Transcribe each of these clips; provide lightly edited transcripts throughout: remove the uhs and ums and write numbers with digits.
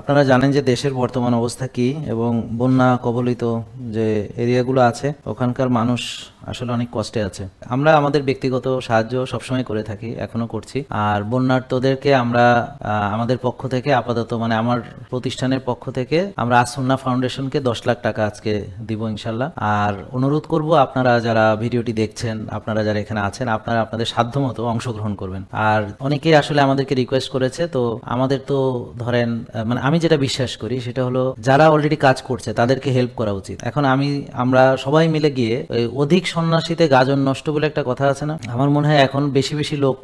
আপনারা জানেন যে দেশের বর্তমান অবস্থা কি এবং বন্যা কবলিত যে এরিয়াগুলো আছে ওখানকার মানুষ আসলে অনেক কষ্টে আছে। আমরা আমাদের ব্যক্তিগত সাহায্য সবসময় করে থাকি, এখনো করছি। আর বন্যার্তদেরকে আমরা আমাদের পক্ষ থেকে আপাতত মানে আমার প্রতিষ্ঠানের পক্ষ থেকে আমরা আসুন্না ফাউন্ডেশনকে 10 লাখ টাকা আজকে দিব ইনশাল্লাহ। আর অনুরোধ করব আপনারা যারা ভিডিওটি দেখছেন, আপনারা যারা এখানে আছেন, আপনারা আপনাদের সাধ্যমতো অংশগ্রহণ করবেন। আর অনেকেই আসলে আমাদেরকে রিকোয়েস্ট করেছে, তো আমাদের তো ধরেন মানে আমি যেটা বিশ্বাস করি সেটা হলো যারা অলরেডি কাজ করছে তাদেরকে হেল্প করা উচিত। এখন আমরা সবাই মিলে গিয়ে অধিক সন্ন্যাসীতে গাজন নষ্ট বলে একটা কথা আছে না, আমার মনে হয় এখন বেশি বেশি লোক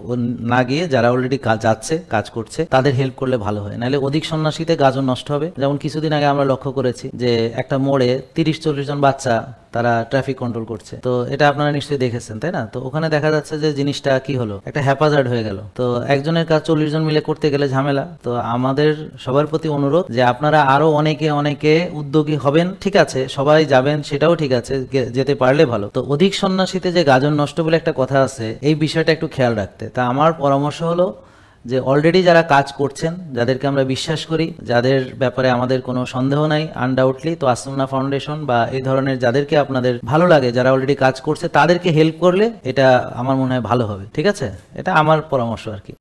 না গিয়ে যারা অলরেডি যাচ্ছে কাজ করছে তাদের হেল্প করলে ভালো হয়, নাহলে অধিক সন্ন্যাসীতে গাজন নষ্ট হবে। যেমন কিছুদিন আগে আমরা লক্ষ্য করেছি যে একটা মোড়ে 30-40 জন বাচ্চা তারা ট্রাফিক কন্ট্রোল করছে, তো এটা আপনারা নিশ্চয়ই দেখেছেন তাই না? তো ওখানে দেখা যাচ্ছে যে জিনিসটা কি হলো, একটা হ্যাপাজার্ড হয়ে গেল। তো একজনের কাজ 40 জন মিলে করতে গেলে ঝামেলা। তো আমাদের সবার প্রতি অনুরোধ যে আপনারা আরো অনেকে অনেকে উদ্যোগী হবেন, ঠিক আছে, সবাই যাবেন সেটাও ঠিক আছে, যেতে পারলে ভালো। তো অধিক সন্ন্যাসীতে যে গাজন নষ্ট বলে একটা কথা আছে, এই বিষয়টা একটু খেয়াল রাখতে। তা আমার পরামর্শ হলো যে অলরেডি যারা কাজ করছেন, যাদেরকে আমরা বিশ্বাস করি, যাদের ব্যাপারে আমাদের কোনো সন্দেহ নাই আনডাউটলি, তো আসুন্না ফাউন্ডেশন বা এই ধরনের যাদেরকে আপনাদের ভালো লাগে যারা অলরেডি কাজ করছে তাদেরকে হেল্প করলে এটা আমার মনে হয় ভালো হবে। ঠিক আছে, এটা আমার পরামর্শ আর কি।